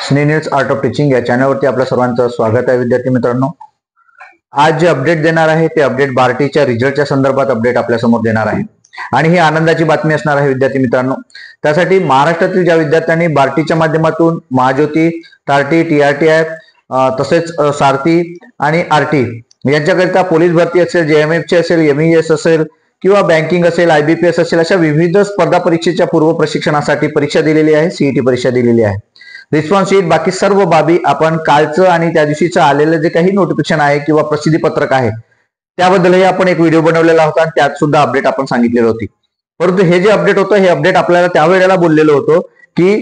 स्नेनियर्स art of teaching या चॅनलवरती आपल्या सर्वांचं स्वागत आहे. विद्यार्थी मित्रांनो, आज जे अपडेट देणार आहे ते अपडेट बार्टीच्या रिझल्टच्या संदर्भात अपडेट आपल्या समोर देणार आहे आणि ही आनंदाची बातमी असणार आहे. विद्यार्थी मित्रांनो, त्यासाठी महाराष्ट्रातील ज्या विद्यार्थ्यांनी बार्टीच्या माध्यमातून महाज्योती, टार्टी, TRTI तसेच सारथी आणि आरटी यांच्याकरिता पोलीस भरती असेल, JMF ची असेल, MES असेल किंवा बँकिंग असेल, IBPS असेल, अशा विविध स्पर्धा परीक्षेच्या पूर्व प्रशिक्षणासाठी परीक्षा दिलेली आहे, CET परीक्षा दिलेली आहे. रिस्पॉन्स शीट, बाकी सर्व बाबी आपण कालचं आणि त्या दिवशीचं आलेलं जे काही नोटिफिकेशन आहे किंवा प्रसिद्धी पत्रक आहे त्याबद्दलही आपण एक व्हिडिओ बनवलेला होता आणि त्यात सुद्धा अपडेट आपण सांगितलेलं होती. परंतु हे जे अपडेट होतं हे अपडेट आपल्याला त्यावेळेला बोललेलं होतं की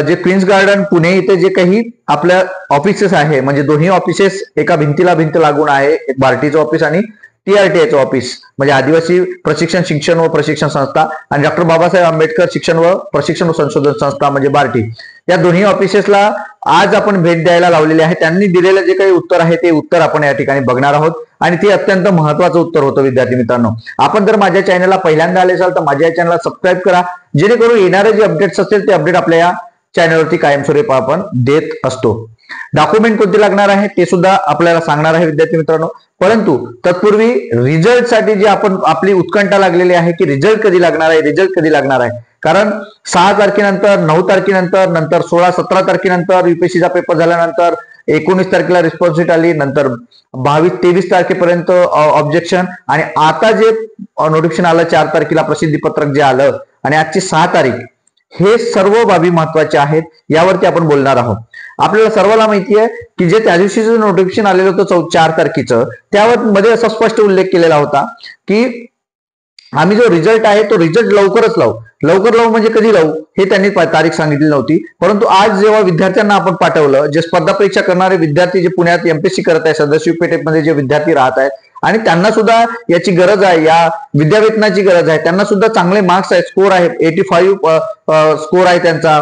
जे क्वीन्स गार्डन पुणे इथे जे काही आपल्या ऑफिसेस आहे, म्हणजे दोन्ही ऑफिसेस एका भिंतीला भिंत लागून आहे, एक बार्टीचं ऑफिस आणि TRTIचं ऑफिस म्हणजे आदिवासी प्रशिक्षण शिक्षण व प्रशिक्षण संस्था आणि डॉक्टर बाबासाहेब आंबेडकर शिक्षण व प्रशिक्षण व संशोधन संस्था म्हणजे बार्टी, या दोन्ही ऑफिसेसला आज आपण भेट द्यायला लावलेली आहे. त्यांनी दिलेलं जे काही उत्तर आहे ते उत्तर आपण या ठिकाणी बघणार आहोत आणि ते अत्यंत महत्वाचं उत्तर होतं. विद्यार्थी मित्रांनो, आपण जर माझ्या चॅनलला पहिल्यांदा आले असाल तर माझ्या चॅनलला सबस्क्राईब करा, जेणेकरून येणारे जे अपडेट्स असतील ते अपडेट आपल्या या चॅनलवरती कायमस्वरूपी आपण देत असतो. डॉक्युमेंट कोणते लागणार आहे ते सुद्धा आपल्याला सांगणार आहे विद्यार्थी मित्रांनो. परंतु तत्पूर्वी रिझल्ट साठी जी आपण आपली उत्कंठा लागलेली आहे की रिझल्ट कधी लागणार आहे, रिझल्ट कधी लागणार आहे. कारण 6 तारखेनंतर, 9 तारखेनंतर, नंतर 16-17 तारखेनंतर UPSCचा पेपर झाल्यानंतर 19 तारखेला रिस्पॉन्स शीट आली, नंतर 22-23 तारखेपर्यंत ऑब्जेक्शन आणि आता जे नोटिफिकेशन आलं 4 तारखेला प्रसिद्धी पत्रक जे आलं आणि आजची 6 तारीख, हे सर्व बाबी महत्वाच्या आहेत. यावरती आपण बोलणार आहोत. आपल्याला सर्वांना माहिती आहे की जे त्या दिवशीचं नोटिफिकेशन आलेलं होतं 4 तारखेचं, त्यावर मध्ये असा स्पष्ट उल्लेख केलेला होता की आम्ही जो रिझल्ट आहे तो रिझल्ट लवकरच लावू. लवकर लावू म्हणजे कधी लावू हे त्यांनी तारीख सांगितली नव्हती. परंतु आज जेव्हा विद्यार्थ्यांना आपण पाठवलं, जे स्पर्धा परीक्षा करणारे विद्यार्थी जे पुण्यात MPSC करत आहेत, सदस्य पेठेमध्ये जे विद्यार्थी राहत आहेत आणि त्यांना सुद्धा याची गरज आहे, या विद्यावेतनाची गरज आहे, त्यांना सुद्धा चांगले मार्क्स आहेत, स्कोर आहे, 85 स्कोर आहे त्यांचा,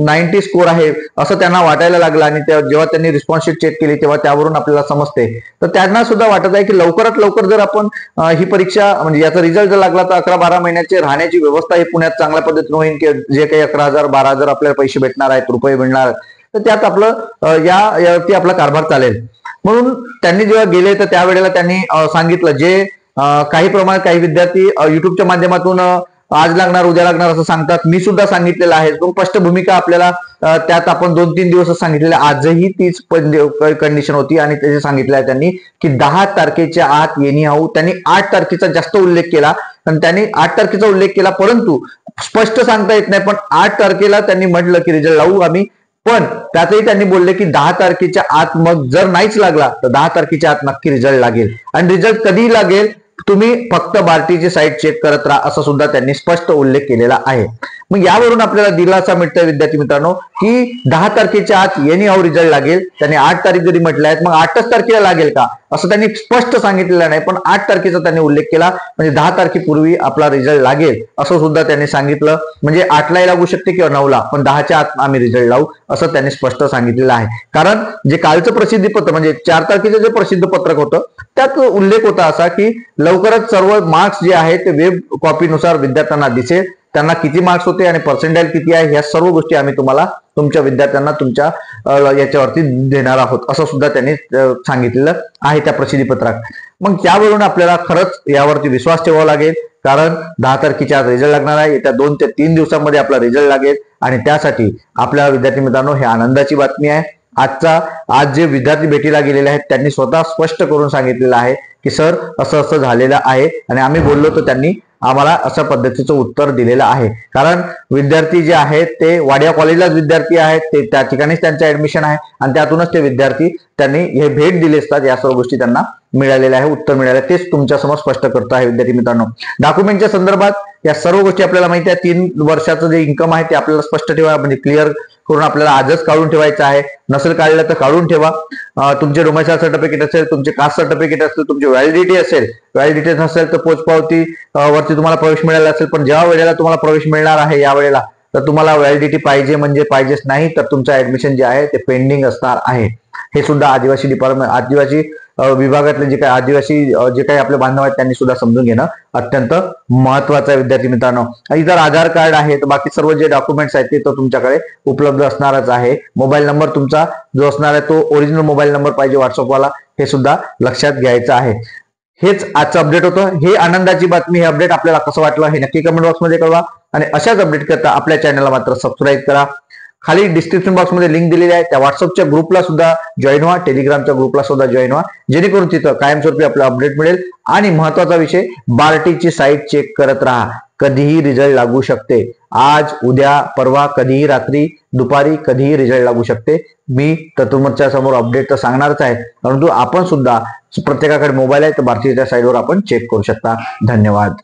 90 स्कोर आहे असं त्यांना वाटायला लागलं आणि जेव्हा त्यांनी रिस्पॉन्स शीट चेक केली तेव्हा त्यावरून आपल्याला समजते. तर त्यांना सुद्धा वाटत आहे की लवकरात लवकर जर आपण ही परीक्षा म्हणजे याचा रिझल्ट जर लागला तर 11-12 महिन्याची राहण्याची व्यवस्था ही पुण्यात चांगल्या पद्धतीने होईल की जे काही 11,000-12,000 आपल्याला पैसे भेटणार आहेत, रुपये मिळणार, तर त्यात आपलं यावरती आपला कारभार चालेल. म्हणून त्यांनी जेव्हा गेले तर त्यावेळेला त्यांनी सांगितलं, जे काही प्रमाणात काही विद्यार्थी युट्यूबच्या माध्यमातून आज लागणार, उद्या लागणार असं सांगतात. मी सुद्धा सांगितलेलं आहे, पण स्पष्ट भूमिका आपल्याला त्यात आपण 2-3 दिवस सांगितलेलं. आजही तीच कंडिशन होती आणि त्याचे सांगितलं आहे त्यांनी की 10 तारखेच्या आत येणी हाऊ. त्यांनी 8 तारखेचा जास्त उल्लेख केला आणि त्यांनी 8 तारखेचा उल्लेख केला, परंतु स्पष्ट सांगता येत नाही. पण 8 तारखेला त्यांनी म्हटलं की रिझल्ट लावू आम्ही, पण त्यातही त्यांनी बोलले की 10 तारखेच्या आत, मग जर नाहीच लागला तर 10 तारखेच्या आत नक्की रिझल्ट लागेल. आणि रिझल्ट कधी लागेल तुम्ही फक्त बार्टीची साईट चेक करत राहा असं सुद्धा त्यांनी स्पष्ट उल्लेख केलेला आहे. मग यावरून आपल्याला दिलासा मिळतोय विद्यार्थी मित्रांनो की 10 तारखेच्या आत एनी हाऊ रिझल्ट लागेल. त्यांनी 8 तारीख जरी म्हटलं आहे, मग 8च तारखेला लागेल का असं त्यांनी स्पष्ट सांगितलेलं नाही, पण 8 तारखेचा त्यांनी उल्लेख केला, म्हणजे 10 तारखेपूर्वी आपला रिझल्ट लागेल असं सुद्धा त्यांनी सांगितलं. म्हणजे 8ला लागू शकते किंवा 9ला, पण 10च्या आत आम्ही रिझल्ट लावू असं त्यांनी स्पष्ट सांगितलेलं आहे. कारण जे कालचं प्रसिद्धी पत्र म्हणजे 4 तारखेचं जे प्रसिद्ध पत्रक होतं त्यात उल्लेख होता असा की लवकरच सर्व मार्क्स जे आहेत ते वेब कॉपीनुसार विद्यार्थ्यांना दिसेल, त्यांना किती मार्क्स होते आणि पर्सेंटाइल किती आहे ह्या सर्व गोष्टी आम्ही तुम्हाला तुमच्या विद्यार्थ्यांना तुमच्या याच्यावरती देणार आहोत असं सुद्धा त्यांनी सांगितलेलं आहे त्या प्रसिद्धी पत्रात. मग त्यावरून आपल्याला खरंच यावरती विश्वास ठेवावा लागेल, कारण 10 तारखेच्या रिझल्ट लागणार आहे. येत्या 2 ते 3 दिवसांमध्ये आपला रिझल्ट लागेल आणि त्यासाठी आपल्या विद्यार्थी मित्रांनो ही आनंदाची बातमी आहे. आज जे विद्यार्थी भेटीला गेलेले आहेत त्यांनी स्वतः स्पष्ट करून सांगितलेलं आहे की सर असं असं झालेलं आहे आणि आम्ही बोललो तर त्यांनी आम्हाला अशा पद्धतीचं उत्तर दिलेलं आहे. कारण विद्यार्थी जे आहेत ते वाडिया कॉलेजलाच विद्यार्थी आहेत, ते त्या ठिकाणीच त्यांचं ऍडमिशन आहे आणि त्यातूनच ते विद्यार्थी त्यांनी हे भेट दिले असतात. या सर्व गोष्टी त्यांना मिळालेल्या आहे, उत्तर मिळाले, तेच तुमच्या समोर स्पष्ट करत आहे विद्यार्थी मित्रांनो. डॉक्युमेंटच्या संदर्भात या सर्व गोष्टी आपल्याला माहिती आहे. 3 वर्षाचं जे इन्कम आहे ते आपल्याला स्पष्ट ठेवा, म्हणजे क्लिअर करून आपल्याला आजच काढून ठेवायचं आहे. नसेल काढलं तर काढून ठेवा. तुमचे डोमेसाइल सर्टिफिकेट असेल, तुमचे कास्ट सर्टिफिकेट असेल, तुमची व्हॅलिडिटी असेल, व्हॅलिडिटी नसेल तर पोचपावती वरती तुम्हाला प्रवेश मिळाला असेल, पण ज्या वेळेला तुम्हाला प्रवेश मिळणार आहे या वेळेला तर तुम्हाला व्हॅलिडिटी पाहिजे म्हणजे पाहिजेच, नाही तर तुमचं ऍडमिशन जे आहे ते पेंडिंग असणार आहे. हे सुद्धा आदिवासी विभागातले जे काही आदिवासी जे काही आपले बांधव आहेत त्यांनी सुद्धा समजून घेणं अत्यंत महत्वाचं आहे विद्यार्थी मित्रांनो. इतर आधार कार्ड आहे, बाकी सर्व जे डॉक्युमेंट्स आहेत ते तर तुमच्याकडे उपलब्ध असणारच आहे. मोबाईल नंबर तुमचा जो असणार आहे तो ओरिजिनल मोबाईल नंबर पाहिजे व्हॉट्सअपवाला, हे सुद्धा लक्षात घ्यायचं आहे. हेच आजचं अपडेट होतं. हे आनंदाची बातमी, हे अपडेट आपल्याला कसं वाटलं हे नक्की कमेंट बॉक्समध्ये कळवा आणि अशाच अपडेट करता आपल्या चॅनलला मात्र सबस्क्राईब करा. खाली डिस्क्रिप्शन बॉक्समध्ये लिंक दिलेली आहे, त्या व्हॉट्सअपच्या ग्रुपला सुद्धा जॉईन व्हा, टेलिग्रामच्या ग्रुपला सुद्धा जॉईन व्हा, जेणेकरून तिथं कायमस्वरूपी आपला अपडेट मिळेल. आणि महत्वाचा विषय, बार्टीची साईट चेक करत राहा, कधीही रिझल्ट लागू शकते. आज, उद्या, परवा, कधीही रात्री, दुपारी, कधीही रिझल्ट लागू शकते. मी तर तुमच्या समोर अपडेट तर सांगणारच आहे, परंतु आपण सुद्धा प्रत्येकाकडे मोबाईल आहे तर बार्टीच्या साईटवर आपण चेक करू शकता. धन्यवाद.